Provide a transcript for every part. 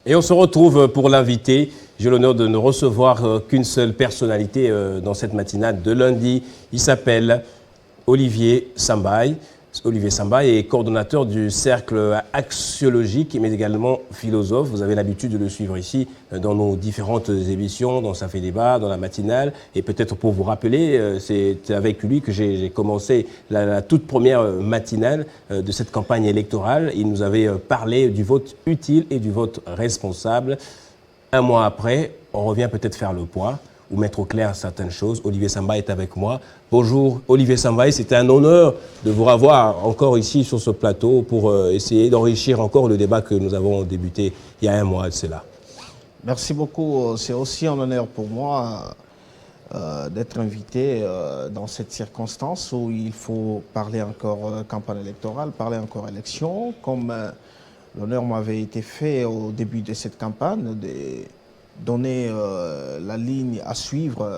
Et on se retrouve pour l'inviter. J'ai l'honneur de ne recevoir qu'une seule personnalité dans cette matinale de lundi. Il s'appelle Olivier Sambaye. Olivier Sambaye est coordonnateur du cercle axiologique, mais également philosophe. Vous avez l'habitude de le suivre ici dans nos différentes émissions, dans Ça fait débat, dans la matinale. Et peut-être pour vous rappeler, c'est avec lui que j'ai commencé la toute première matinale de cette campagne électorale. Il nous avait parlé du vote utile et du vote responsable. Un mois après, on revient peut-être faire le point ou mettre au clair certaines choses. Olivier Sambaye est avec moi. Bonjour Olivier Sambaye, c'était un honneur de vous revoir encore ici sur ce plateau pour essayer d'enrichir encore le débat que nous avons débuté il y a un mois de cela. Merci beaucoup. C'est aussi un honneur pour moi d'être invité dans cette circonstance où il faut parler encore campagne électorale, parler encore élection, comme l'honneur m'avait été fait au début de cette campagne, de donner la ligne à suivre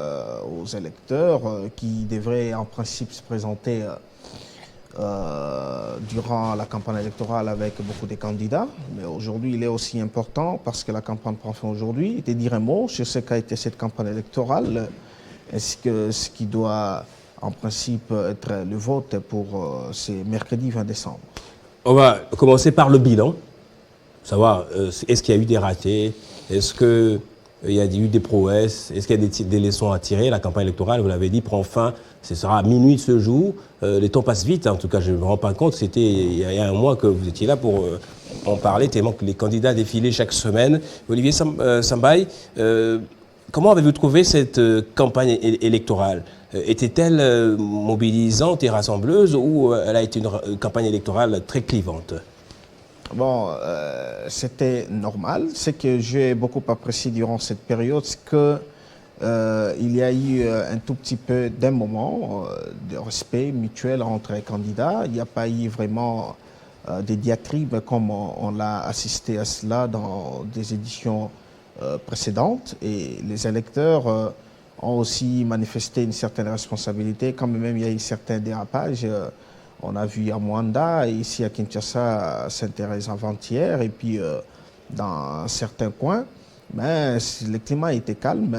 aux électeurs qui devraient en principe se présenter durant la campagne électorale avec beaucoup de candidats. Mais aujourd'hui, il est aussi important, parce que la campagne prend fin aujourd'hui, de dire un mot sur ce qu'a été cette campagne électorale. Est-ce que ce qui doit en principe être le vote pour ce mercredi 20 décembre? On va commencer par le bilan. Savoir, est-ce qu'il y a eu des ratés? Est-ce qu'il y a eu des prouesses? Est-ce qu'il y a des leçons à tirer? La campagne électorale, vous l'avez dit, prend fin. Ce sera à minuit de ce jour. Les temps passent vite. En tout cas, je ne me rends pas compte. C'était il y a un mois que vous étiez là pour en parler, tellement que les candidats défilaient chaque semaine. Olivier Sambaye, comment avez-vous trouvé cette campagne électorale? Était-elle mobilisante et rassembleuse ou elle a été une campagne électorale très clivante? Bon, c'était normal. Ce que j'ai beaucoup apprécié durant cette période, c'est que il y a eu un tout petit peu d'un moment de respect mutuel entre les candidats. Il n'y a pas eu vraiment des diatribes comme on l'a assisté à cela dans des éditions précédentes. Et les électeurs ont aussi manifesté une certaine responsabilité. Quand même, il y a eu certains dérapages. On a vu à Mwanda, ici à Kinshasa, à Saint-Thérèse avant-hier, et puis dans certains coins. Mais le climat était calme.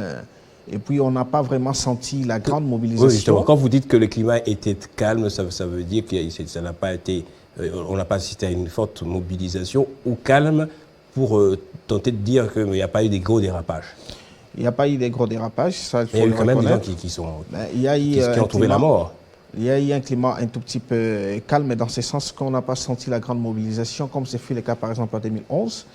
Et puis, on n'a pas vraiment senti la grande mobilisation. Oui, justement, quand vous dites que le climat était calme, ça veut dire que ça n'a pas été, on n'a pas assisté à une forte mobilisation ou calme pour tenter de dire qu'il n'y a pas eu des gros dérapages. Il n'y a pas eu des gros dérapages, ça il faut il y a eu le quand même des gens qui ont trouvé la mort. Il y a eu un climat un tout petit peu calme dans ce sens qu'on n'a pas senti la grande mobilisation, comme ce fut le cas par exemple en 2011,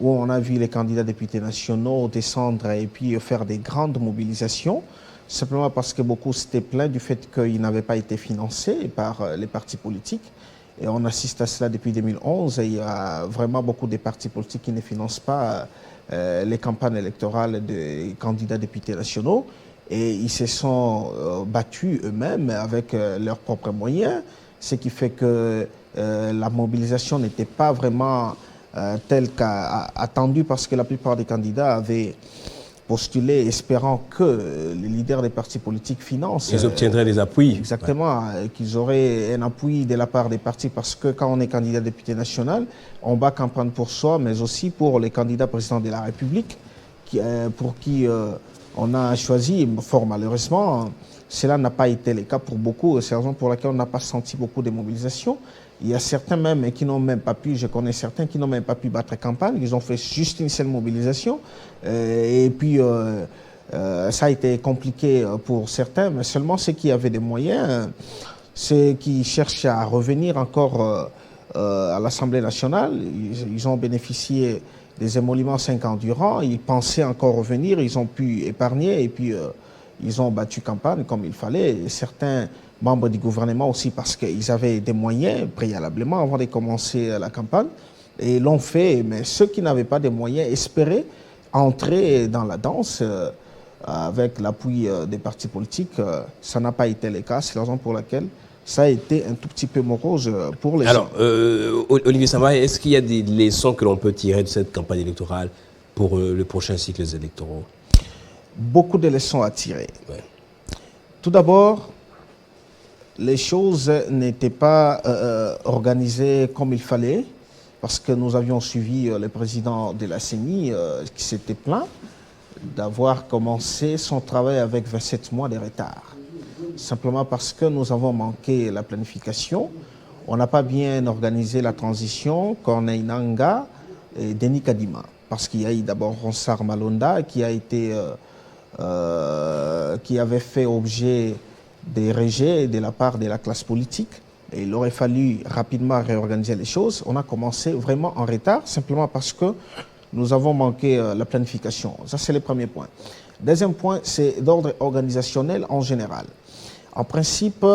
où on a vu les candidats députés nationaux descendre et puis faire des grandes mobilisations, simplement parce que beaucoup s'étaient plaints du fait qu'ils n'avaient pas été financés par les partis politiques. Et on assiste à cela depuis 2011 et il y a vraiment beaucoup de partis politiques qui ne financent pas les campagnes électorales des candidats députés nationaux. Et ils se sont battus eux-mêmes avec leurs propres moyens, ce qui fait que la mobilisation n'était pas vraiment telle qu'attendue, parce que la plupart des candidats avaient postulé espérant que les leaders des partis politiques financent. Ils obtiendraient des appuis. Exactement, qu'ils auraient un appui de la part des partis, parce que quand on est candidat député national, on bat campagne pour soi, mais aussi pour les candidats présidents de la République, pour qui on a choisi. Fort malheureusement, cela n'a pas été le cas pour beaucoup. C'est la raison pour laquelle on n'a pas senti beaucoup de mobilisation. Il y a certains même qui n'ont même pas pu, je connais certains qui n'ont même pas pu battre campagne, ils ont fait juste une seule mobilisation. Et puis, ça a été compliqué pour certains, mais seulement ceux qui avaient des moyens, ceux qui cherchent à revenir encore à l'Assemblée nationale, ils ont bénéficié des émoluments 5 ans durant, ils pensaient encore revenir, ils ont pu épargner et puis ils ont battu campagne comme il fallait. Et certains membres du gouvernement aussi, parce qu'ils avaient des moyens préalablement avant de commencer la campagne, et l'ont fait. Mais ceux qui n'avaient pas de moyens espéraient entrer dans la danse avec l'appui des partis politiques. Ça n'a pas été le cas, c'est la raison pour laquelle ça a été un tout petit peu morose pour les gens. Alors, Olivier Sambaye, est-ce qu'il y a des leçons que l'on peut tirer de cette campagne électorale pour le prochain cycle électoraux? Beaucoup de leçons à tirer. Ouais. Tout d'abord, les choses n'étaient pas organisées comme il fallait. parce que nous avions suivi le président de la CENI qui s'était plaint d'avoir commencé son travail avec 27 mois de retard. Simplement parce que nous avons manqué la planification, on n'a pas bien organisé la transition Corneille Nangaa et Denis Kadima. Parce qu'il y a eu d'abord Ronsard Malonda qui avait fait objet des rejets de la part de la classe politique. Et il aurait fallu rapidement réorganiser les choses. On a commencé vraiment en retard, simplement parce que nous avons manqué la planification. Ça, c'est le premier point. Deuxième point, c'est d'ordre organisationnel en général. En principe,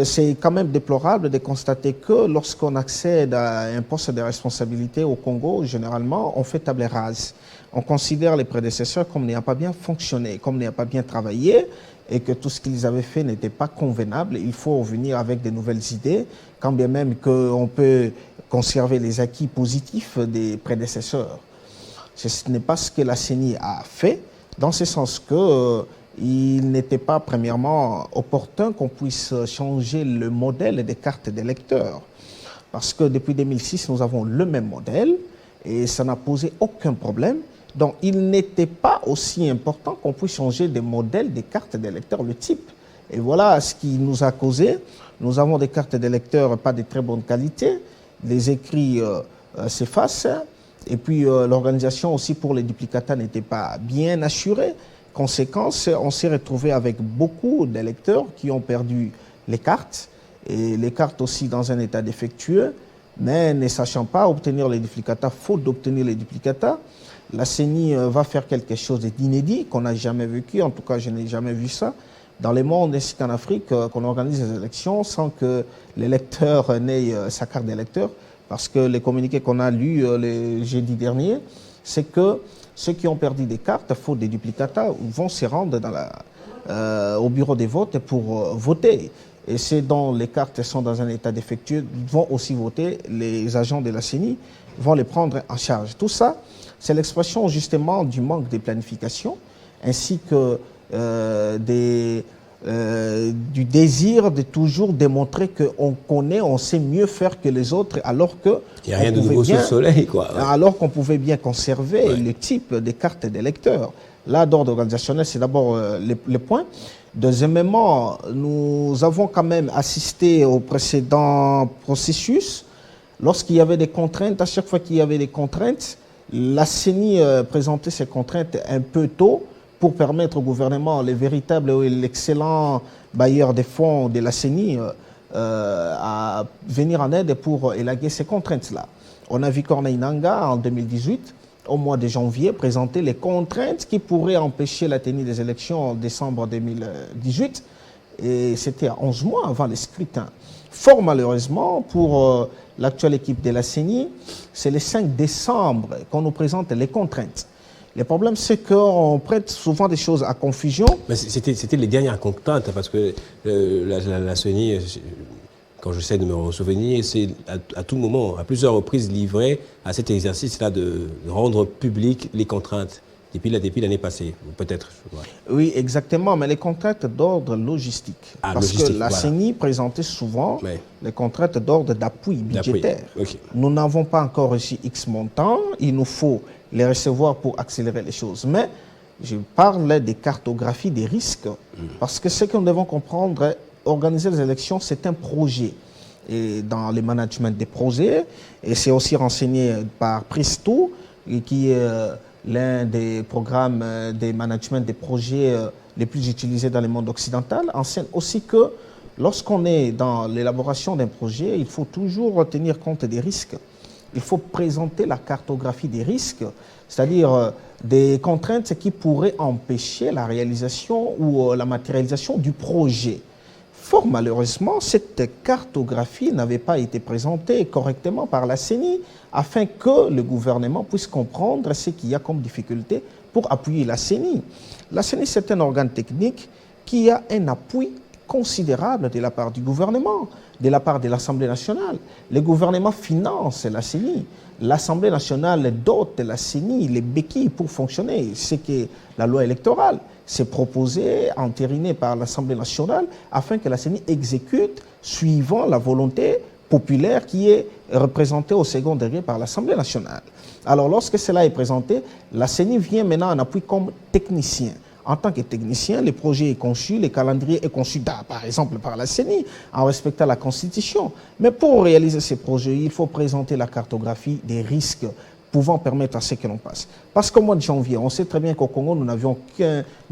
c'est quand même déplorable de constater que lorsqu'on accède à un poste de responsabilité au Congo, généralement, on fait table rase. On considère les prédécesseurs comme n'ayant pas bien fonctionné, comme n'ayant pas bien travaillé, et que tout ce qu'ils avaient fait n'était pas convenable. Il faut revenir avec de nouvelles idées, quand bien même qu'on peut conserver les acquis positifs des prédécesseurs. Ce n'est pas ce que la CENI a fait, dans ce sens que il n'était pas, premièrement, opportun qu'on puisse changer le modèle des cartes d'électeurs. Parce que depuis 2006, nous avons le même modèle et ça n'a posé aucun problème. Donc, il n'était pas aussi important qu'on puisse changer des modèles des cartes d'électeurs, le type. Et voilà ce qui nous a causé. Nous avons des cartes d'électeurs pas de très bonne qualité. Les écrits s'effacent. Et puis, l'organisation aussi pour les duplicata n'était pas bien assurée. Conséquence, on s'est retrouvé avec beaucoup d'électeurs qui ont perdu les cartes, et les cartes aussi dans un état défectueux, mais ne sachant pas obtenir les duplicata, faute d'obtenir les duplicata, la CENI va faire quelque chose d'inédit qu'on n'a jamais vécu, en tout cas je n'ai jamais vu ça, dans le monde ainsi qu'en Afrique, qu'on organise des élections sans que l'électeur n'ait sa carte d'électeur, parce que les communiqués qu'on a lus le jeudi dernier, c'est que ceux qui ont perdu des cartes, faute des duplicata, vont se rendre au bureau des votes pour voter. Et ceux dont les cartes sont dans un état défectueux vont aussi voter. Les agents de la CENI vont les prendre en charge. Tout ça, c'est l'expression justement du manque de planification, ainsi que du désir de toujours démontrer qu'on connaît, on sait mieux faire que les autres, alors que il n'y a rien de nouveau sous le soleil, quoi. Ouais. Alors qu'on pouvait bien conserver le type des cartes d'électeurs. Là, d'ordre organisationnel, c'est d'abord le point. Deuxièmement, nous avons quand même assisté au précédent processus. Lorsqu'il y avait des contraintes, à chaque fois qu'il y avait des contraintes, la CENI présentait ces contraintes un peu tôt, pour permettre au gouvernement, les véritables et l'excellent bailleur des fonds de la CENI, à venir en aide pour élaguer ces contraintes-là. On a vu Corneille Nangaa en 2018, au mois de janvier, présenter les contraintes qui pourraient empêcher la tenue des élections en décembre 2018. Et c'était à 11 mois avant les scrutins. Fort malheureusement, pour l'actuelle équipe de la CENI, c'est le 5 décembre qu'on nous présente les contraintes. Le problème, c'est qu'on prête souvent des choses à confusion. Mais c'était les dernières contraintes, parce que la CENI, quand j'essaie de me souvenir, c'est à tout moment, à plusieurs reprises, livré à cet exercice-là de rendre public les contraintes depuis l'année passée, peut-être. Oui, exactement, mais les contraintes d'ordre logistique. Parce que la CENI présentait souvent les contraintes d'ordre d'appui budgétaire. Okay. Nous n'avons pas encore reçu X montant, il nous faut les recevoir pour accélérer les choses. Mais je parle des cartographies des risques, parce que ce que nous devons comprendre, organiser les élections, c'est un projet. Et dans le management des projets, et c'est aussi renseigné par Pristo, qui est l'un des programmes de management des projets les plus utilisés dans le monde occidental, enseigne aussi que lorsqu'on est dans l'élaboration d'un projet, il faut toujours tenir compte des risques. Il faut présenter la cartographie des risques, c'est-à-dire des contraintes qui pourraient empêcher la réalisation ou la matérialisation du projet. Fort malheureusement, cette cartographie n'avait pas été présentée correctement par la CENI afin que le gouvernement puisse comprendre ce qu'il y a comme difficulté pour appuyer la CENI. La CENI, c'est un organe technique qui a un appui considérable de la part du gouvernement, de la part de l'Assemblée nationale. Le gouvernement finance la CENI. L'Assemblée nationale dote la CENI, les béquilles pour fonctionner. C'est que la loi électorale s'est proposée, entérinée par l'Assemblée nationale, afin que la CENI exécute suivant la volonté populaire qui est représentée au second degré par l'Assemblée nationale. Alors, lorsque cela est présenté, la CENI vient maintenant en appui comme technicien. En tant que technicien, le projet est conçu, le calendrier est conçu, par exemple, par la CENI, en respectant la Constitution. Mais pour réaliser ces projets, il faut présenter la cartographie des risques pouvant permettre à ce que l'on passe. Parce qu'au mois de janvier, on sait très bien qu'au Congo, nous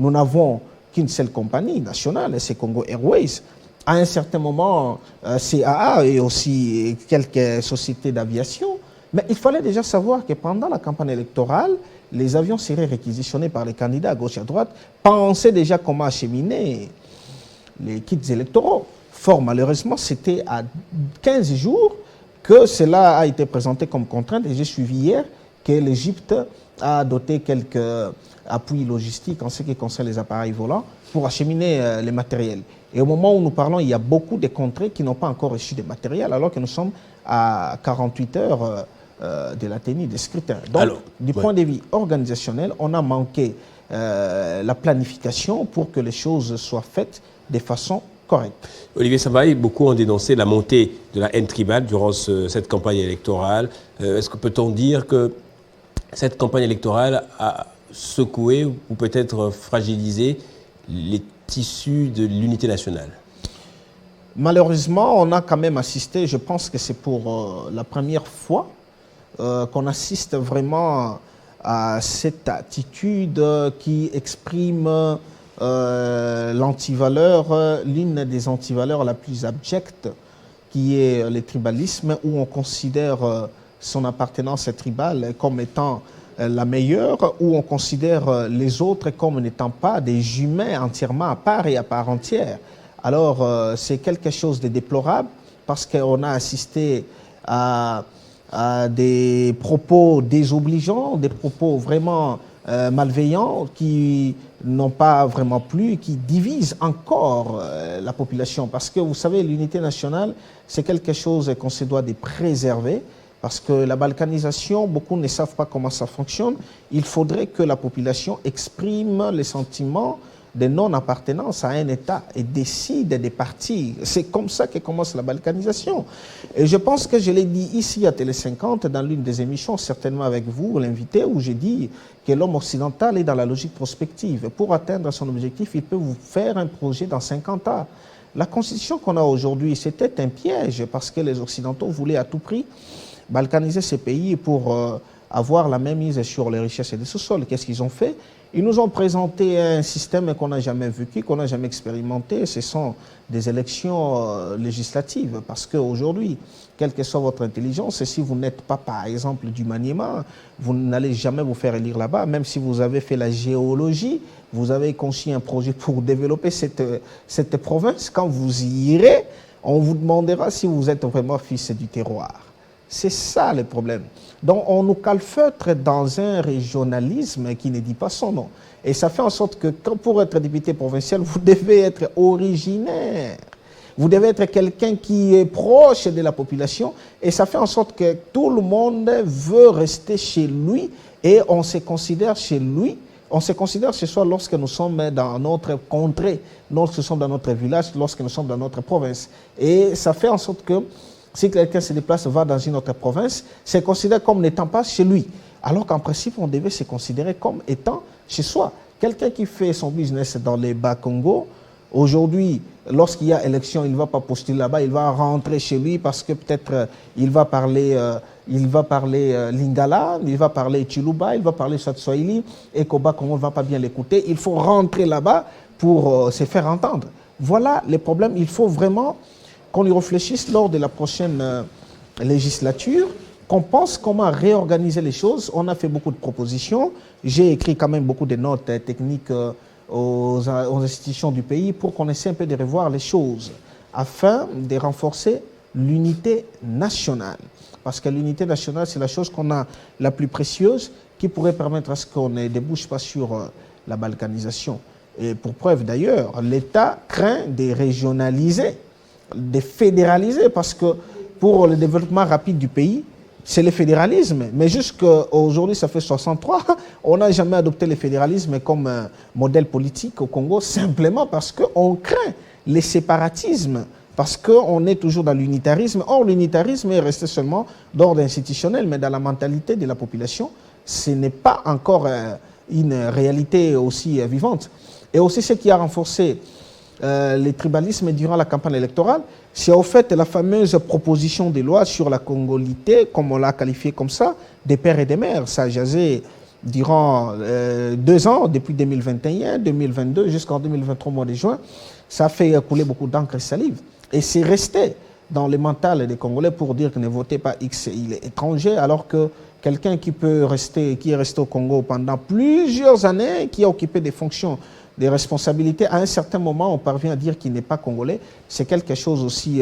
n'avons qu'une seule compagnie nationale, c'est Congo Airways. À un certain moment, CAA et aussi quelques sociétés d'aviation. Mais il fallait déjà savoir que pendant la campagne électorale, les avions seraient réquisitionnés par les candidats à gauche et à droite, pensaient déjà comment acheminer les kits électoraux. Fort malheureusement, c'était à 15 jours que cela a été présenté comme contrainte. Et j'ai suivi hier que l'Égypte a doté quelques appuis logistiques en ce qui concerne les appareils volants pour acheminer les matériels. Et au moment où nous parlons, il y a beaucoup de contrées qui n'ont pas encore reçu de matériel, alors que nous sommes à 48 heures de la tenue des scrutins. Donc, alors, du point de vue organisationnel, on a manqué la planification pour que les choses soient faites de façon correcte. Olivier Sambaï, beaucoup ont dénoncé la montée de la haine tribale durant cette campagne électorale. Est-ce que peut-on dire que cette campagne électorale a secoué ou peut-être fragilisé les tissus de l'unité nationale? Malheureusement, on a quand même assisté, je pense que c'est pour la première fois qu'on assiste vraiment à cette attitude qui exprime l'antivaleur, l'une des antivaleurs la plus abjecte, qui est le tribalisme, où on considère son appartenance tribale comme étant la meilleure, où on considère les autres comme n'étant pas des humains entièrement à part et à part entière. Alors, c'est quelque chose de déplorable parce qu'on a assisté à des propos désobligeants, des propos vraiment malveillants qui n'ont pas vraiment plu, qui divisent encore la population. Parce que vous savez, l'unité nationale, c'est quelque chose qu'on se doit de préserver. Parce que la balkanisation, beaucoup ne savent pas comment ça fonctionne. Il faudrait que la population exprime les sentiments de non-appartenance à un État et décide de partir. C'est comme ça que commence la balkanisation. Et je pense que je l'ai dit ici à Télé 50, dans l'une des émissions, certainement avec vous, l'invité, où j'ai dit que l'homme occidental est dans la logique prospective. Pour atteindre son objectif, il peut vous faire un projet dans 50 ans. La constitution qu'on a aujourd'hui, c'était un piège parce que les Occidentaux voulaient à tout prix balkaniser ces pays pour avoir la même mise sur les richesses et les sous-sols. Qu'est-ce qu'ils ont fait? Ils nous ont présenté un système qu'on n'a jamais vécu, qu'on n'a jamais expérimenté. Ce sont des élections législatives. Parce qu'aujourd'hui, quelle que soit votre intelligence, si vous n'êtes pas, par exemple, du Maniema, vous n'allez jamais vous faire élire là-bas. Même si vous avez fait la géologie, vous avez conçu un projet pour développer cette province. Quand vous y irez, on vous demandera si vous êtes vraiment fils du terroir. C'est ça le problème. Donc on nous calfeutre dans un régionalisme qui ne dit pas son nom. Et ça fait en sorte que quand pour être député provincial, vous devez être originaire. Vous devez être quelqu'un qui est proche de la population. Et ça fait en sorte que tout le monde veut rester chez lui. Et on se considère chez lui. On se considère chez soi lorsque nous sommes dans notre contrée, lorsque nous sommes dans notre village, lorsque nous sommes dans notre province. Et ça fait en sorte que si quelqu'un se déplace, va dans une autre province, c'est considéré comme n'étant pas chez lui. Alors qu'en principe, on devait se considérer comme étant chez soi. Quelqu'un qui fait son business dans les Bas-Congo, aujourd'hui, lorsqu'il y a élection, il ne va pas postuler là-bas, il va rentrer chez lui parce que peut-être il va parler Lingala, il va parler Chiluba, il va parler Satswahili, et qu'au Bas-Congo, on ne va pas bien l'écouter. Il faut rentrer là-bas pour se faire entendre. Voilà les problèmes. Il faut vraiment qu'on y réfléchisse lors de la prochaine législature, qu'on pense comment réorganiser les choses. On a fait beaucoup de propositions. J'ai écrit quand même beaucoup de notes techniques aux institutions du pays pour qu'on essaie un peu de revoir les choses afin de renforcer l'unité nationale. Parce que l'unité nationale, c'est la chose qu'on a la plus précieuse qui pourrait permettre à ce qu'on ne débouche pas sur la balkanisation. Et pour preuve d'ailleurs, l'État craint de régionaliser, de fédéraliser, parce que pour le développement rapide du pays, c'est le fédéralisme. Mais jusqu'à aujourd'hui, ça fait 63, on n'a jamais adopté le fédéralisme comme modèle politique au Congo, simplement parce qu'on craint les séparatismes parce qu'on est toujours dans l'unitarisme. Or, l'unitarisme est resté seulement d'ordre institutionnel, mais dans la mentalité de la population, ce n'est pas encore une réalité aussi vivante. Et aussi, ce qui a renforcé les tribalismes durant la campagne électorale, c'est au fait la fameuse proposition de loi sur la congolité, comme on l'a qualifié comme ça, des pères et des mères. Ça a jasé durant 2 ans, depuis 2021, 2022 jusqu'en 2023, mois de juin. Ça a fait couler beaucoup d'encre et salive. Et c'est resté dans le mental des Congolais pour dire que ne votez pas X, il est étranger, alors que quelqu'un qui est resté au Congo pendant plusieurs années, qui a occupé des fonctions, des responsabilités, à un certain moment, on parvient à dire qu'il n'est pas congolais. C'est quelque chose aussi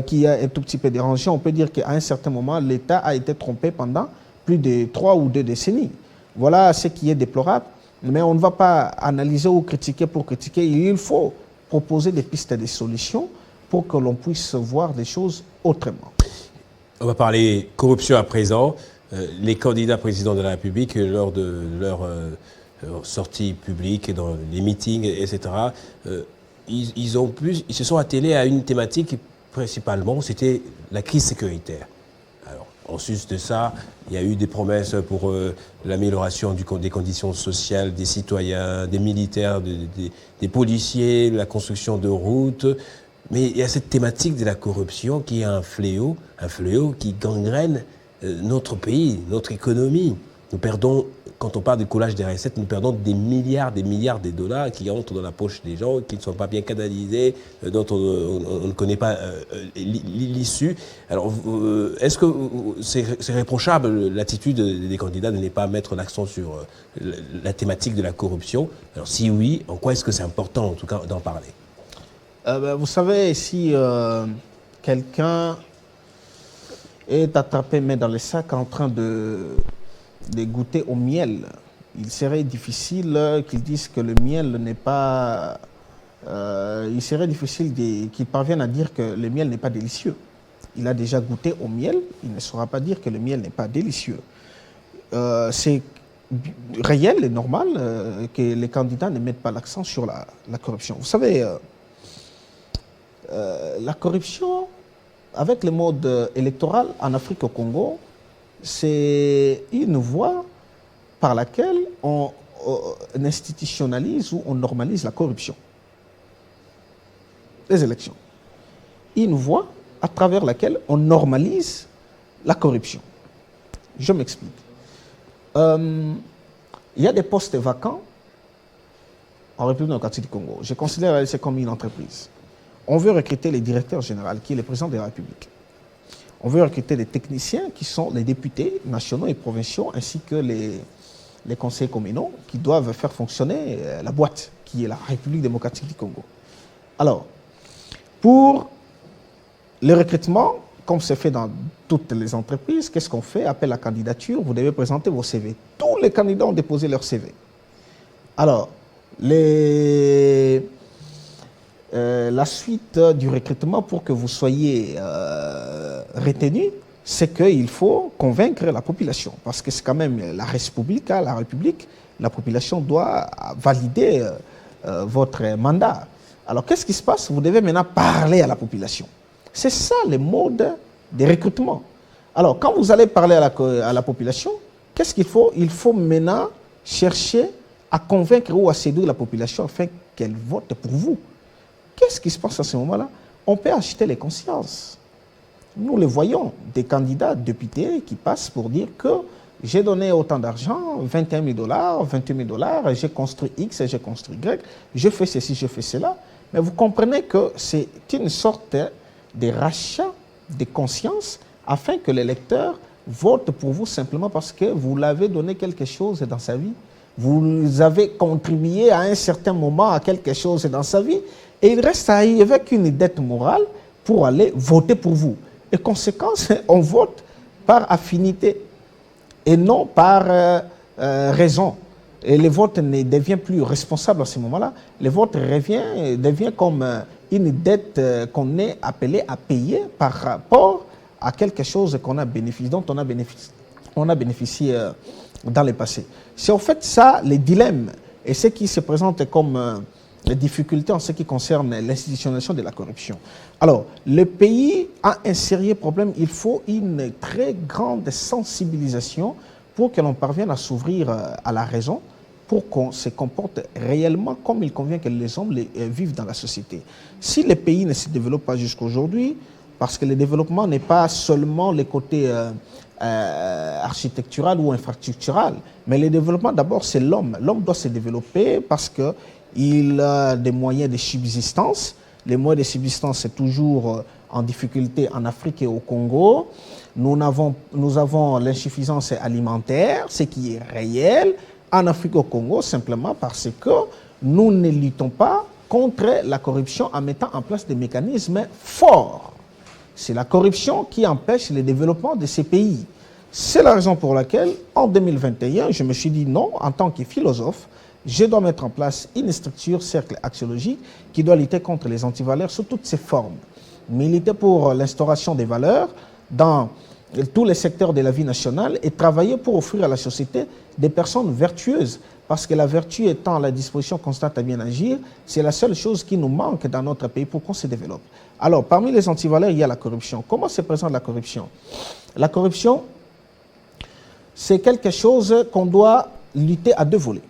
qui a un tout petit peu dérangé. On peut dire qu'à un certain moment, l'État a été trompé pendant plus de 3 ou 2 décennies. Voilà ce qui est déplorable. Mais on ne va pas analyser ou critiquer pour critiquer. Il faut proposer des pistes, des solutions pour que l'on puisse voir des choses autrement. On va parler corruption à présent. Les candidats présidents de la République, lors de leur sortie publique, dans les meetings, etc., ils se sont attelés à une thématique principalement, c'était la crise sécuritaire. Alors, en sus de ça, il y a eu des promesses pour l'amélioration des conditions sociales des citoyens, des militaires, des policiers, la construction de routes. Mais il y a cette thématique de la corruption qui est un fléau qui gangrène notre pays, notre économie. Nous perdons, quand on parle du coulage des recettes, nous perdons des milliards de dollars qui entrent dans la poche des gens, qui ne sont pas bien canalisés, dont on ne connaît pas l'issue. Alors, est-ce que c'est réprochable l'attitude des candidats de ne pas mettre l'accent sur la thématique de la corruption? Alors, si oui, en quoi est-ce que c'est important, en tout cas, d'en parler? Vous savez, si quelqu'un est attrapé main dans le sac en train de goûter au miel, il serait difficile qu'ils disent que le miel n'est pas... il serait difficile qu'ils parviennent à dire que le miel n'est pas délicieux. Il a déjà goûté au miel, il ne saura pas dire que le miel n'est pas délicieux. C'est réel et normal que les candidats ne mettent pas l'accent sur la corruption. Vous savez... la corruption, avec le mode électoral en Afrique au Congo, c'est une voie par laquelle on institutionnalise ou on normalise la corruption. Les élections. Une voie à travers laquelle on normalise la corruption. Je m'explique. Il y a des postes vacants en République démocratique du Congo. Je considère c'est comme une entreprise. On veut recruter le directeur général, qui est le président de la République. On veut recruter des techniciens, qui sont les députés nationaux et provinciaux, ainsi que les conseillers communaux, qui doivent faire fonctionner la boîte, qui est la République démocratique du Congo. Alors, pour le recrutement, comme c'est fait dans toutes les entreprises, qu'est-ce qu'on fait? Appel à candidature, vous devez présenter vos CV. Tous les candidats ont déposé leur CV. Alors, la suite du recrutement pour que vous soyez retenu, c'est qu'il faut convaincre la population. Parce que c'est quand même la République, la population doit valider votre mandat. Alors qu'est-ce qui se passe? Vous devez maintenant parler à la population. C'est ça le mode de recrutement. Alors quand vous allez parler à la population, qu'est-ce qu'il faut? Il faut maintenant chercher à convaincre ou à séduire la population afin qu'elle vote pour vous. Qu'est-ce qui se passe à ce moment-là? On peut acheter les consciences. Nous le voyons, des candidats députés qui passent pour dire que j'ai donné autant d'argent, 21 000 $, 28 000 $, j'ai construit X, j'ai construit Y, je fais ceci, je fais cela. Mais vous comprenez que c'est une sorte de rachat de conscience afin que l'électeur vote pour vous simplement parce que vous l'avez donné quelque chose dans sa vie. Vous avez contribué à un certain moment à quelque chose dans sa vie. Et il reste avec une dette morale pour aller voter pour vous. Et conséquence, on vote par affinité et non par raison. Et le vote ne devient plus responsable à ce moment-là. Le vote devient comme une dette qu'on est appelé à payer par rapport à quelque chose qu'on a bénéficié, dont on a bénéficié dans le passé. C'est en fait ça, les dilemmes, et ce qui se présente comme difficultés en ce qui concerne l'institutionnalisation de la corruption. Alors, le pays a un sérieux problème. Il faut une très grande sensibilisation pour que l'on parvienne à s'ouvrir à la raison, pour qu'on se comporte réellement comme il convient que les hommes vivent dans la société. Si le pays ne se développe pas jusqu'à aujourd'hui, parce que le développement n'est pas seulement le côté architectural ou infrastructural, mais le développement d'abord c'est l'homme. L'homme doit se développer parce qu'il a des moyens de subsistance. Les moyens de subsistance c'est toujours en difficulté en Afrique et au Congo. Nous avons l'insuffisance alimentaire, ce qui est réel en Afrique et au Congo, simplement parce que nous ne luttons pas contre la corruption en mettant en place des mécanismes forts. C'est la corruption qui empêche le développement de ces pays. C'est la raison pour laquelle, en 2021, je me suis dit non, en tant que philosophe, je dois mettre en place une structure, cercle axiologique, qui doit lutter contre les antivaleurs sous toutes ses formes. Militer pour l'instauration des valeurs dans tous les secteurs de la vie nationale et travailler pour offrir à la société des personnes vertueuses. Parce que la vertu étant la disposition constante à bien agir, c'est la seule chose qui nous manque dans notre pays pour qu'on se développe. Alors, parmi les antivaleurs, il y a la corruption. Comment se présente la corruption? La corruption, c'est quelque chose qu'on doit lutter à deux volets.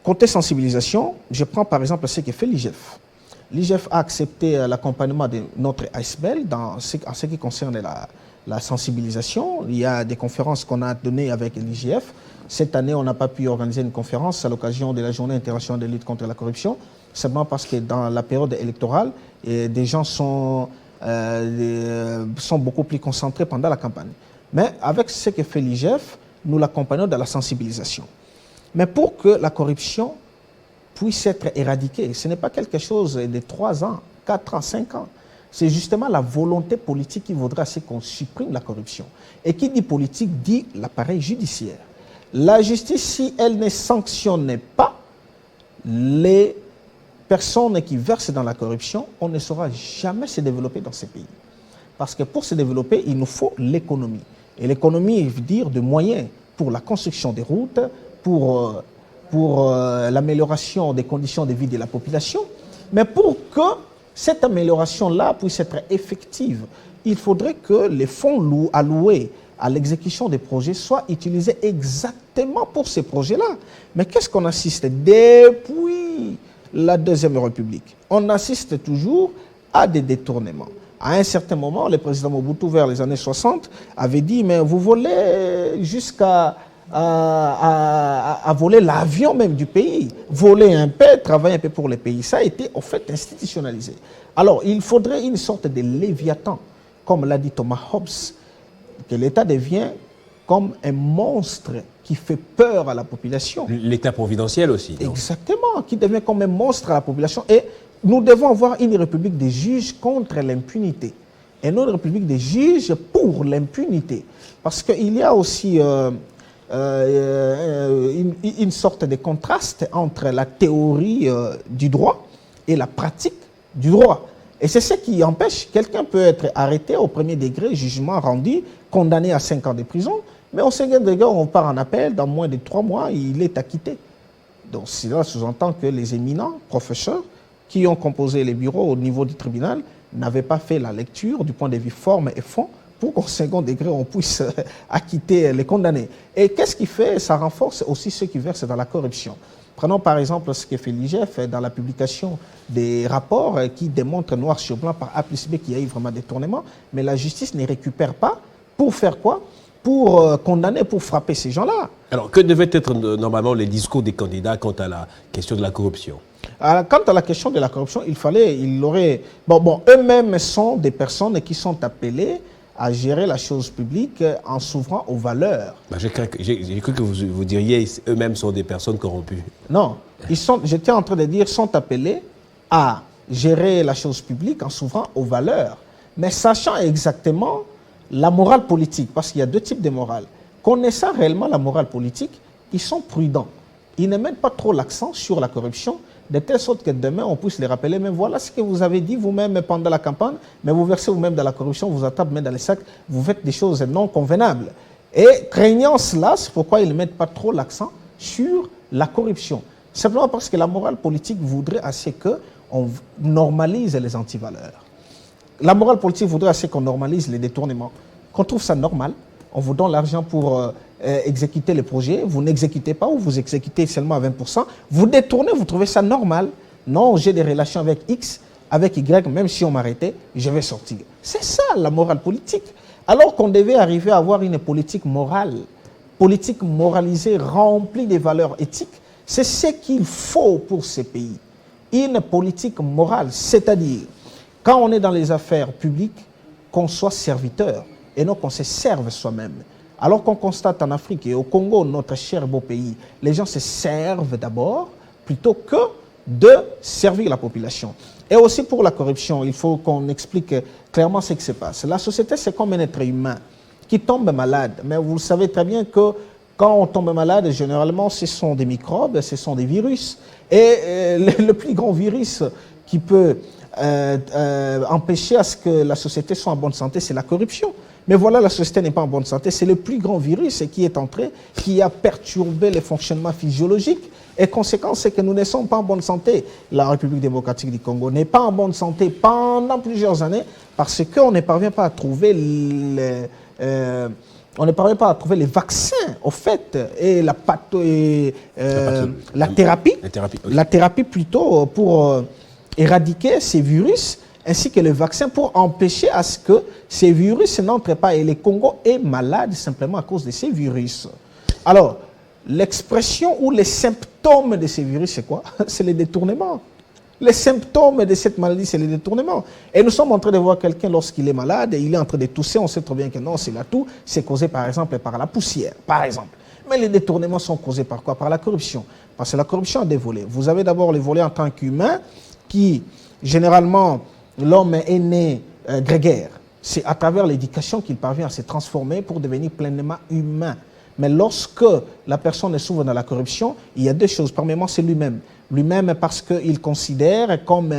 Côté sensibilisation, je prends par exemple ce que fait l'IGF. L'IGF a accepté l'accompagnement de notre ASBEL en ce qui concerne la sensibilisation. Il y a des conférences qu'on a données avec l'IGF. Cette année, on n'a pas pu organiser une conférence à l'occasion de la Journée internationale de lutte contre la corruption, simplement parce que dans la période électorale, des gens sont beaucoup plus concentrés pendant la campagne. Mais avec ce que fait l'IGF, nous l'accompagnons dans la sensibilisation. Mais pour que la corruption puisse être éradiquée, ce n'est pas quelque chose de 3 ans, 4 ans, 5 ans. C'est justement la volonté politique qui voudra qu'on supprime la corruption. Et qui dit politique dit l'appareil judiciaire. La justice, si elle ne sanctionne pas les personnes qui versent dans la corruption, on ne saura jamais se développer dans ces pays. Parce que pour se développer, il nous faut l'économie. Et l'économie veut dire de moyens pour la construction des routes, pour l'amélioration des conditions de vie de la population. Mais pour que cette amélioration-là puisse être effective, il faudrait que les fonds alloués à l'exécution des projets soient utilisés exactement pour ces projets-là. Mais qu'est-ce qu'on assiste depuis la Deuxième République? On assiste toujours à des détournements. À un certain moment, le président Mobutu, vers les années 60, avait dit « mais vous volez jusqu'à voler l'avion même du pays, voler un peu, travailler un peu pour le pays ». Ça a été en fait institutionnalisé. Alors, il faudrait une sorte de léviathan, comme l'a dit Thomas Hobbes, que l'État devient comme un monstre qui fait peur à la population. L'État providentiel aussi. Non? Exactement, qui devient comme un monstre à la population. Et nous devons avoir une république des juges contre l'impunité. Et une république des juges pour l'impunité. Parce qu'il y a aussi une sorte de contraste entre la théorie du droit et la pratique du droit. Et c'est ce qui empêche, quelqu'un peut être arrêté au premier degré, jugement rendu, condamné à 5 ans de prison, mais au second degré, on part en appel, dans moins de 3 mois, il est acquitté. Donc cela sous-entend que les éminents professeurs qui ont composé les bureaux au niveau du tribunal n'avaient pas fait la lecture du point de vue forme et fond pour qu'au second degré, on puisse acquitter les condamnés. Et qu'est-ce qui fait? Ça renforce aussi ceux qui versent dans la corruption. Prenons par exemple ce que fait l'IGF dans la publication des rapports qui démontrent noir sur blanc par A plus B qu'il y a eu vraiment des détournements, mais la justice ne récupère pas. Pour faire quoi? Pour condamner, pour frapper ces gens-là. Alors, que devaient être normalement les discours des candidats quant à la question de la corruption? Quant à la question de la corruption, eux-mêmes sont des personnes qui sont appelées à gérer la chose publique en s'ouvrant aux valeurs. J'ai cru que vous diriez eux-mêmes sont des personnes corrompues. Non, j'étais en train de dire sont appelés à gérer la chose publique en s'ouvrant aux valeurs, mais sachant exactement la morale politique, parce qu'il y a 2 types de morale. Connaissant réellement la morale politique, ils sont prudents. Ils ne mettent pas trop l'accent sur la corruption, de telle sorte que demain, on puisse les rappeler, mais voilà ce que vous avez dit vous-même pendant la campagne, mais vous versez vous-même dans la corruption, vous attaquez même dans les sacs, vous faites des choses non convenables. Et craignant cela, c'est pourquoi ils ne mettent pas trop l'accent sur la corruption. Simplement parce que la morale politique voudrait assez qu'on normalise les antivaleurs. La morale politique voudrait assez qu'on normalise les détournements, qu'on trouve ça normal. On vous donne l'argent pour exécuter les projets, vous n'exécutez pas ou vous exécutez seulement à 20%. Vous détournez, vous trouvez ça normal. Non, j'ai des relations avec X, avec Y, même si on m'arrêtait, je vais sortir. C'est ça la morale politique. Alors qu'on devait arriver à avoir une politique moralisée, remplie des valeurs éthiques, c'est ce qu'il faut pour ces pays. Une politique morale, c'est-à-dire, quand on est dans les affaires publiques, qu'on soit serviteur et non qu'on se serve soi-même. Alors qu'on constate en Afrique et au Congo, notre cher beau pays, les gens se servent d'abord plutôt que de servir la population. Et aussi pour la corruption, il faut qu'on explique clairement ce qui se passe. La société, c'est comme un être humain qui tombe malade. Mais vous savez très bien que quand on tombe malade, généralement, ce sont des microbes, ce sont des virus. Et le plus grand virus qui peut empêcher à ce que la société soit en bonne santé, c'est la corruption. Mais voilà, la société n'est pas en bonne santé. C'est le plus grand virus qui est entré, qui a perturbé les fonctionnements physiologiques. Et conséquence, c'est que nous ne sommes pas en bonne santé. La République démocratique du Congo n'est pas en bonne santé pendant plusieurs années parce qu'on ne parvient pas à trouver les vaccins, au fait, et la thérapie. La thérapie plutôt pour éradiquer ces virus, ainsi que le vaccin pour empêcher à ce que ces virus n'entrent pas. Et le Congo est malade simplement à cause de ces virus. Alors, l'expression ou les symptômes de ces virus, c'est quoi? C'est les détournements. Les symptômes de cette maladie, c'est les détournements. Et nous sommes en train de voir quelqu'un lorsqu'il est malade et il est en train de tousser. On sait très bien que non, c'est la toux. C'est causé par exemple par la poussière, par exemple. Mais les détournements sont causés par quoi? Par la corruption. Parce que la corruption a des volets. Vous avez d'abord les volets en tant qu'humain qui, généralement, l'homme est né grégaire. C'est à travers l'éducation qu'il parvient à se transformer pour devenir pleinement humain. Mais lorsque la personne s'ouvre dans la corruption, il y a deux choses. Premièrement, c'est lui-même. Lui-même parce qu'il considère comme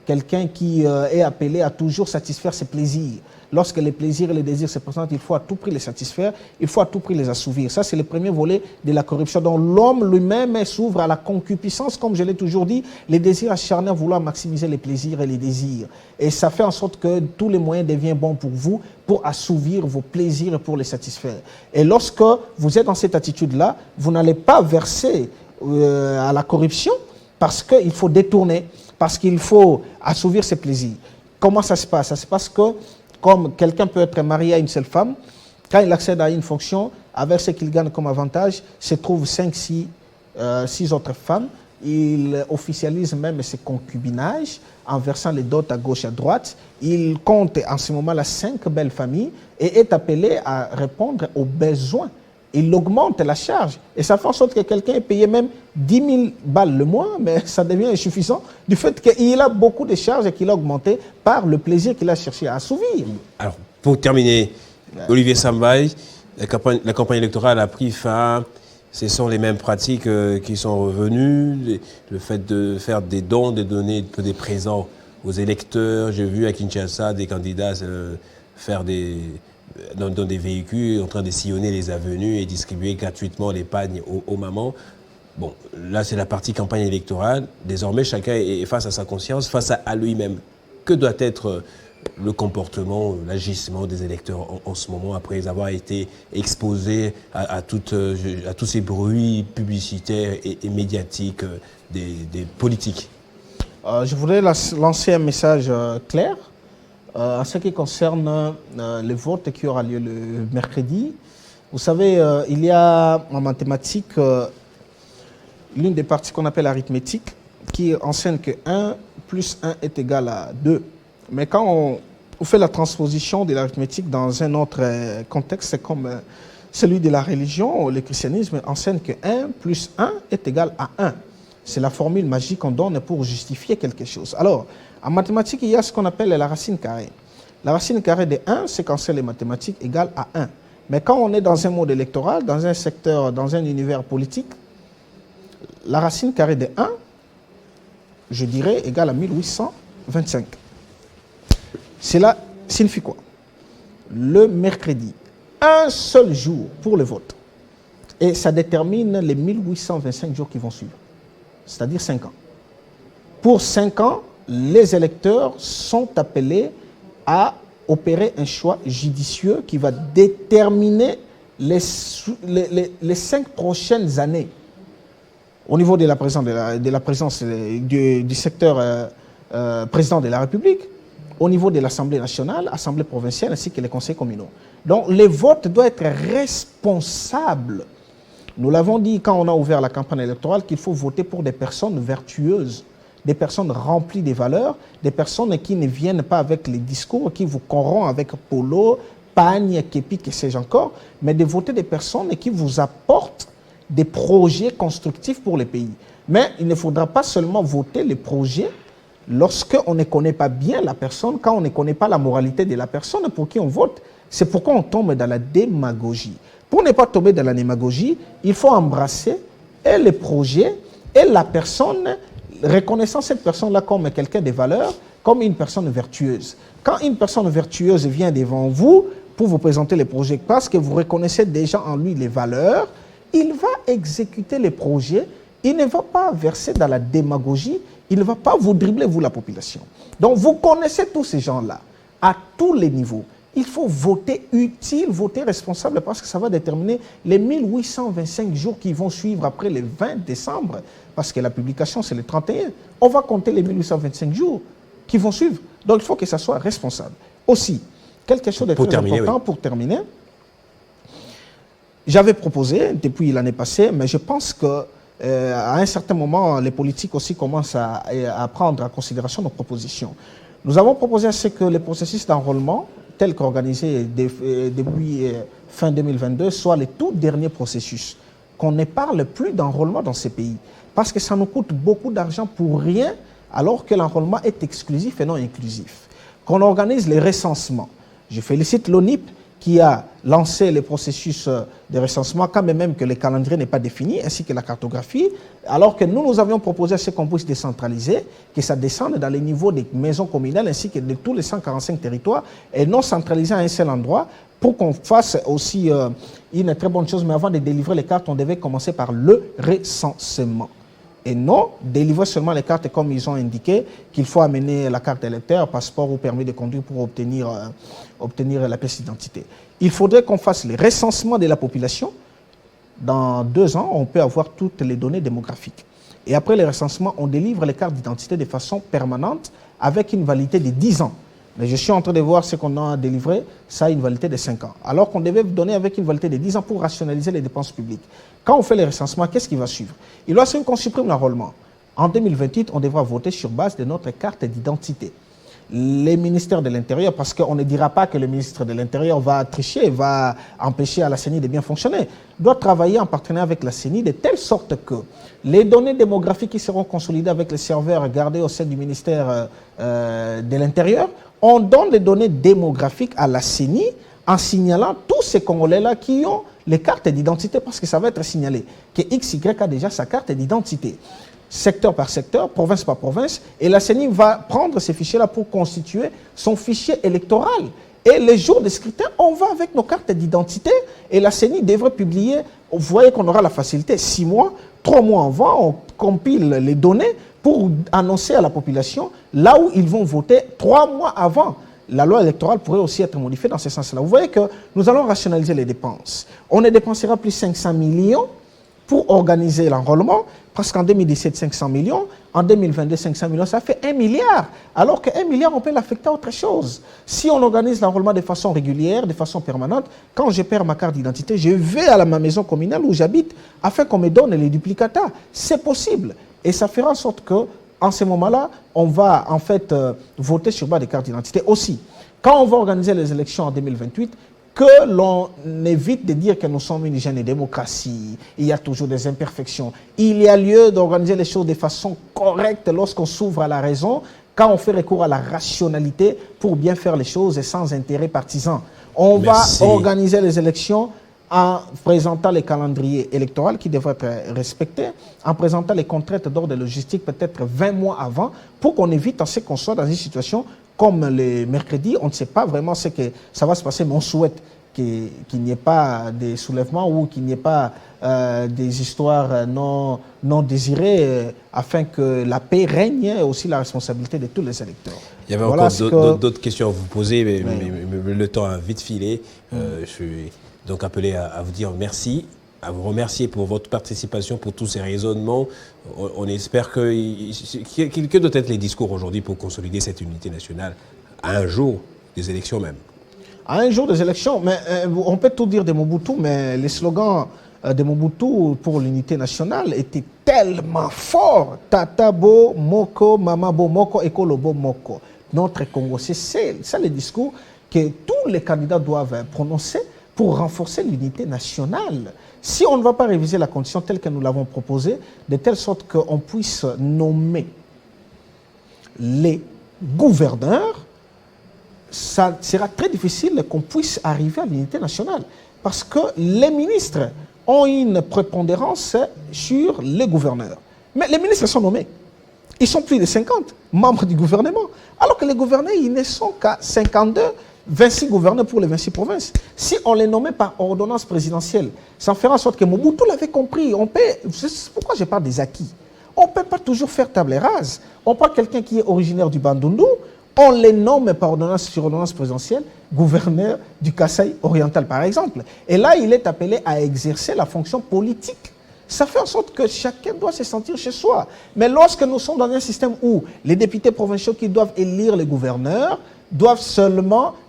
quelqu'un qui est appelé à toujours satisfaire ses plaisirs. Lorsque les plaisirs et les désirs se présentent, il faut à tout prix les satisfaire, il faut à tout prix les assouvir. Ça, c'est le premier volet de la corruption. Donc l'homme lui-même s'ouvre à la concupiscence, comme je l'ai toujours dit, les désirs acharnés à vouloir maximiser les plaisirs et les désirs. Et ça fait en sorte que tous les moyens deviennent bons pour vous, pour assouvir vos plaisirs et pour les satisfaire. Et lorsque vous êtes dans cette attitude-là, vous n'allez pas verser à la corruption parce qu'il faut détourner, parce qu'il faut assouvir ses plaisirs. Comment ça se passe? Ça se passe que comme quelqu'un peut être marié à une seule femme, quand il accède à une fonction, avec ce qu'il gagne comme avantage, se trouve 5-6 autres femmes. Il officialise même ses concubinages en versant les dots à gauche et à droite. Il compte en ce moment-là 5 belles familles et est appelé à répondre aux besoins. Il augmente la charge et ça fait en sorte que quelqu'un est payé même 10 000 balles le mois, mais ça devient insuffisant du fait qu'il a beaucoup de charges et qu'il a augmenté par le plaisir qu'il a cherché à assouvir. Alors, pour terminer, Olivier Sambaye, la campagne électorale a pris fin. Ce sont les mêmes pratiques qui sont revenues. Le fait de faire des dons, de donner des présents aux électeurs. J'ai vu à Kinshasa des candidats faire dans des véhicules en train de sillonner les avenues et distribuer gratuitement les pagnes aux mamans. Bon, là, c'est la partie campagne électorale. Désormais, chacun est face à sa conscience, face à lui-même. Que doit être le comportement, l'agissement des électeurs en ce moment, après avoir été exposés à tous ces bruits publicitaires et médiatiques des politiques? Je voudrais lancer un message clair en ce qui concerne le vote qui aura lieu le mercredi. Vous savez, il y a en mathématiques l'une des parties qu'on appelle arithmétique qui enseigne que 1 plus 1 est égal à 2. Mais quand on fait la transposition de l'arithmétique dans un autre contexte, c'est comme celui de la religion, le christianisme enseigne que 1 plus 1 est égal à 1. C'est la formule magique qu'on donne pour justifier quelque chose. Alors, en mathématiques, il y a ce qu'on appelle la racine carrée. La racine carrée de 1, c'est quand c'est les mathématiques égale à 1. Mais quand on est dans un mode électoral, dans un secteur, dans un univers politique, la racine carrée de 1, je dirais, égale à 1825. Cela signifie quoi? Le mercredi, un seul jour pour le vote. Et ça détermine les 1825 jours qui vont suivre. c'est-à-dire 5 ans. Pour 5 ans, les électeurs sont appelés à opérer un choix judicieux qui va déterminer les 5 prochaines années au niveau de la présence du secteur président de la République, au niveau de l'Assemblée nationale, Assemblée provinciale ainsi que les conseils communaux. Donc les votes doivent être responsables. Nous l'avons dit quand on a ouvert la campagne électorale qu'il faut voter pour des personnes vertueuses, des personnes remplies des valeurs, des personnes qui ne viennent pas avec les discours, qui vous corrompent avec polo, pagne, képi, que sais-je encore, mais de voter des personnes qui vous apportent des projets constructifs pour le pays. Mais il ne faudra pas seulement voter les projets lorsqu'on ne connaît pas bien la personne, quand on ne connaît pas la moralité de la personne pour qui on vote. C'est pourquoi on tombe dans la démagogie. Pour ne pas tomber dans la démagogie, il faut embrasser et les projets et la personne, reconnaissant cette personne-là comme quelqu'un de valeur, comme une personne vertueuse. Quand une personne vertueuse vient devant vous pour vous présenter les projets, parce que vous reconnaissez déjà en lui les valeurs, il va exécuter les projets, il ne va pas verser dans la démagogie, il ne va pas vous dribbler, vous, la population. Donc, vous connaissez tous ces gens-là, à tous les niveaux. Il faut voter utile, voter responsable, parce que ça va déterminer les 1825 jours qui vont suivre après le 20 décembre, parce que la publication, c'est le 31. On va compter les 1825 jours qui vont suivre. Donc, il faut que ça soit responsable. Aussi, quelque chose de très important pour terminer. J'avais proposé, depuis l'année passée, mais je pense que à un certain moment, les politiques aussi commencent à prendre en considération nos propositions. Nous avons proposé à ce que les processus d'enrôlement, tels qu'organisés depuis fin 2022, soient les tout derniers processus. Qu'on ne parle plus d'enrôlement dans ces pays. Parce que ça nous coûte beaucoup d'argent pour rien, alors que l'enrôlement est exclusif et non inclusif. Qu'on organise les recensements. Je félicite l'ONIP qui a lancé le processus de recensement, quand même que le calendrier n'est pas défini, ainsi que la cartographie, alors que nous avions proposé à ce qu'on puisse décentraliser, que ça descende dans les niveaux des maisons communales, ainsi que de tous les 145 territoires, et non centralisé à un seul endroit, pour qu'on fasse aussi une très bonne chose. Mais avant de délivrer les cartes, on devait commencer par le recensement. Et non délivrer seulement les cartes comme ils ont indiqué, qu'il faut amener la carte d'électeur, passeport ou permis de conduire pour obtenir la pièce d'identité. Il faudrait qu'on fasse le recensement de la population. Dans 2 ans, on peut avoir toutes les données démographiques. Et après le recensement, on délivre les cartes d'identité de façon permanente avec une validité de 10 ans. Mais je suis en train de voir ce qu'on a délivré, ça a une validité de 5 ans. Alors qu'on devait donner avec une validité de 10 ans pour rationaliser les dépenses publiques. Quand on fait les recensements, qu'est-ce qui va suivre? Il va suivre qu'on supprime l'enrôlement. En 2028, on devra voter sur base de notre carte d'identité. Les ministères de l'Intérieur, parce qu'on ne dira pas que le ministre de l'Intérieur va tricher, va empêcher à la CENI de bien fonctionner, doit travailler en partenariat avec la CENI de telle sorte que les données démographiques qui seront consolidées avec les serveurs gardés au sein du ministère de l'Intérieur, on donne les données démographiques à la CENI en signalant tous ces Congolais-là qui ont les cartes d'identité, parce que ça va être signalé que XY a déjà sa carte d'identité. Secteur par secteur, province par province, et la CENI va prendre ces fichiers-là pour constituer son fichier électoral. Et les jours de scrutin, on va avec nos cartes d'identité, et la CENI devrait publier, vous voyez qu'on aura la facilité, 6 mois, 3 mois avant, on compile les données pour annoncer à la population là où ils vont voter 3 mois avant. La loi électorale pourrait aussi être modifiée dans ce sens-là. Vous voyez que nous allons rationaliser les dépenses. On ne dépensera plus 500 millions pour organiser l'enrôlement, parce qu'en 2017, 500 millions, en 2022, 500 millions, ça fait 1 milliard. Alors que 1 milliard, on peut l'affecter à autre chose. Si on organise l'enrôlement de façon régulière, de façon permanente, quand je perds ma carte d'identité, je vais à ma maison communale où j'habite afin qu'on me donne les duplicata. C'est possible. Et ça fera en sorte que, en ce moment-là, on va en fait voter sur base des cartes d'identité. Aussi, quand on va organiser les élections en 2028, que l'on évite de dire que nous sommes une jeune démocratie, il y a toujours des imperfections. Il y a lieu d'organiser les choses de façon correcte lorsqu'on s'ouvre à la raison, quand on fait recours à la rationalité pour bien faire les choses et sans intérêt partisan. On va organiser les élections en présentant les calendriers électoraux qui devraient être respectés, en présentant les contraintes d'ordre logistique peut-être 20 mois avant, pour qu'on évite à ce qu'on soit dans une situation comme le mercredi, on ne sait pas vraiment ce que ça va se passer, mais on souhaite qu'il n'y ait pas des soulèvements ou qu'il n'y ait pas des histoires non désirées afin que la paix règne et aussi la responsabilité de tous les électeurs. Il y avait encore d'autres questions à vous poser, mais le temps a vite filé. Je suis donc appelé à vous dire merci, à vous remercier pour votre participation, pour tous ces raisonnements. On espère que doivent être les discours aujourd'hui pour consolider cette unité nationale à un jour des élections même. À un jour des élections, mais on peut tout dire de Mobutu, mais les slogans de Mobutu pour l'unité nationale étaient tellement forts. Tatabo, Moko, Mamabo, Moko, Ekolobo, Moko. Notre Congo, c'est ça le discours que tous les candidats doivent prononcer pour renforcer l'unité nationale. Si on ne va pas réviser la condition telle que nous l'avons proposée, de telle sorte qu'on puisse nommer les gouverneurs, ça sera très difficile qu'on puisse arriver à l'unité nationale. Parce que les ministres ont une prépondérance sur les gouverneurs. Mais les ministres sont nommés. Ils sont plus de 50 membres du gouvernement. Alors que les gouverneurs, ils ne sont qu'à 52, 26 gouverneurs pour les 26 provinces. Si on les nommait par ordonnance présidentielle, ça fera en sorte que Mobutu l'avait compris. C'est pourquoi je parle des acquis. On ne peut pas toujours faire table rase. On prend quelqu'un qui est originaire du Bandundu, on les nomme par ordonnance sur ordonnance présidentielle, gouverneur du Kasaï oriental par exemple. Et là, il est appelé à exercer la fonction politique. Ça fait en sorte que chacun doit se sentir chez soi. Mais lorsque nous sommes dans un système où les députés provinciaux qui doivent élire les gouverneurs,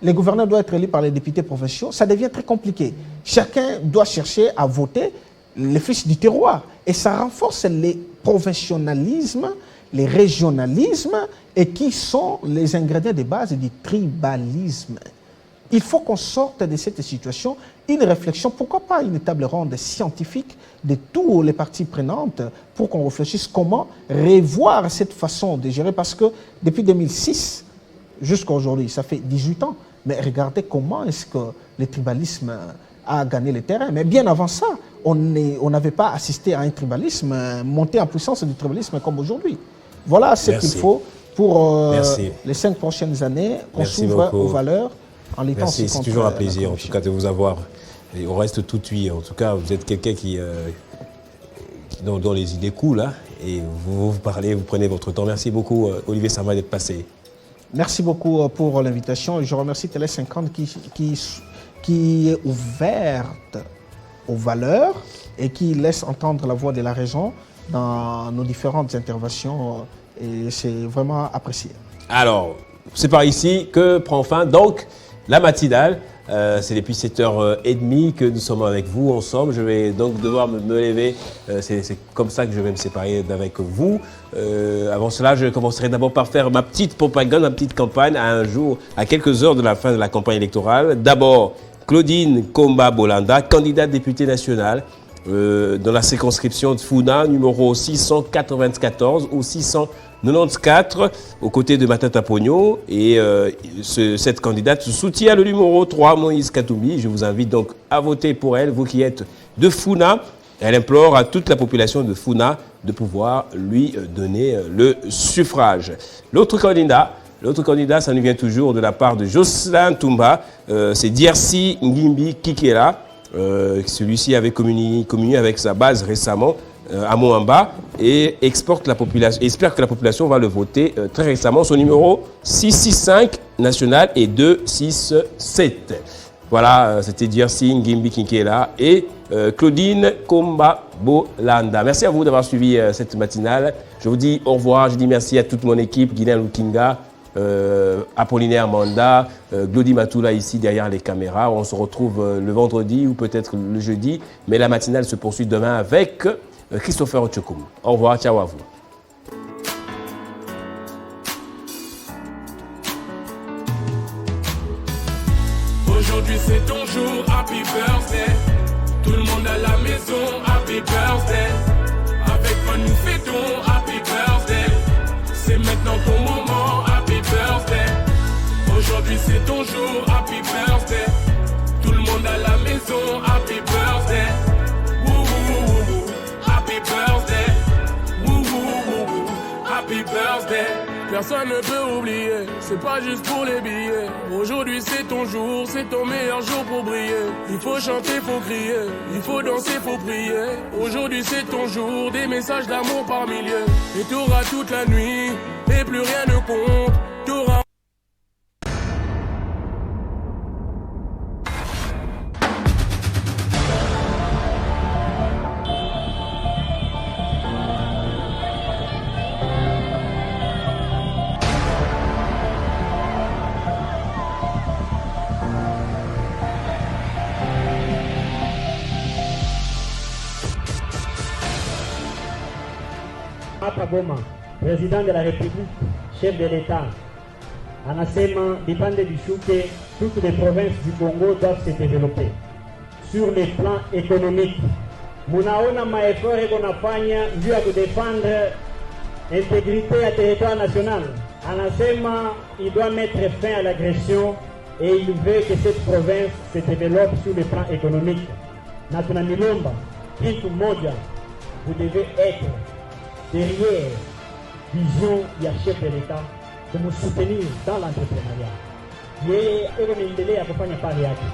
les gouverneurs doivent être élus par les députés provinciaux, ça devient très compliqué. Chacun doit chercher à voter les fils du terroir. Et ça renforce les provincialismes, les régionalismes, et qui sont les ingrédients de base du tribalisme. Il faut qu'on sorte de cette situation, une réflexion, pourquoi pas une table ronde scientifique de tous les parties prenantes pour qu'on réfléchisse comment revoir cette façon de gérer, parce que depuis 2006 jusqu'à aujourd'hui, ça fait 18 ans, mais regardez comment est-ce que le tribalisme a gagné le terrain. Mais bien avant ça, on n'avait pas assisté à un tribalisme, monter en puissance du tribalisme comme aujourd'hui. Voilà ce qu'il faut pour les 5 prochaines années, qu'on s'ouvre aux valeurs en les temps. Merci, c'est toujours un plaisir en tout cas de vous avoir. Et on reste tout de En tout cas, vous êtes quelqu'un dont les idées coulent, hein, et vous parlez, vous prenez votre temps. Merci beaucoup, Olivier Samba, d'être passé. Merci beaucoup pour l'invitation. Je remercie Télé 50 qui est ouverte aux valeurs et qui laisse entendre la voix de la raison dans nos différentes interventions. Et c'est vraiment apprécié. Alors, c'est par ici que prend fin donc la matinale. C'est depuis 7h30 que nous sommes avec vous ensemble. Je vais donc devoir me lever. C'est comme ça que je vais me séparer d'avec vous. Avant cela, je commencerai d'abord par faire ma petite propagande, ma petite campagne à quelques heures de la fin de la campagne électorale. D'abord, Claudine Komba Bolanda, candidate députée nationale dans la circonscription de Funa, numéro 694 ou 694, aux côtés de Matata Pogno. Et cette candidate soutient le numéro 3, Moïse Katumbi. Je vous invite donc à voter pour elle, vous qui êtes de Funa. Elle implore à toute la population de Funa de pouvoir lui donner le suffrage. L'autre candidat, ça nous vient toujours de la part de Jocelyn Toumba. C'est Diersi Ngimbi Kikela. Celui-ci avait communié avec sa base récemment à Moamba et espère que la population va le voter très récemment. Son numéro 665 national et 267. Voilà, c'était Diersi Ngimbi Kikela et Claudine Komba Bolanda. Merci à vous d'avoir suivi cette matinale. Je vous dis au revoir. Je dis merci à toute mon équipe, Guinéen Lukinga, Apollinaire Manda, Glody Matoula ici derrière les caméras. On se retrouve le vendredi ou peut-être le jeudi, mais la matinale se poursuit demain avec Christopher Ochokoum. Au revoir, ciao à vous. Aujourd'hui c'est ton jour, happy birthday. Tout le monde à la maison, happy birthday. Avec moi nous fêtons, happy birthday. C'est maintenant ton moment, happy birthday. Aujourd'hui c'est ton jour, happy birthday. Tout le monde à la maison, happy birthday. Woo woo woo woo, happy birthday. Woo woo woo woo, happy birthday. personne ne peut oublier. C'est pas juste pour les billets. Aujourd'hui c'est ton jour, c'est ton meilleur jour pour briller. Il faut chanter, faut crier, il faut danser, faut prier. Aujourd'hui c'est ton jour, des messages d'amour par milliers. Et t'auras toute la nuit, et plus rien ne compte. T'auras Papa Goma, président de la République, chef de l'État, anasema dipande vishuke, toutes les provinces du Congo doivent se développer. Sur le plan économique, munaona maefort konafanya juu ya kudefendre intégrité ya territoire national. Anasema il doit mettre fin à l'agression et il veut que cette province se développe sur le plan économique. Na tunamilomba kitu moja, vous devez être derrière vision ya chef de l'État de nous soutenir dans l'entrepreneuriat. Yeye eko naendelea kufanya pale yake.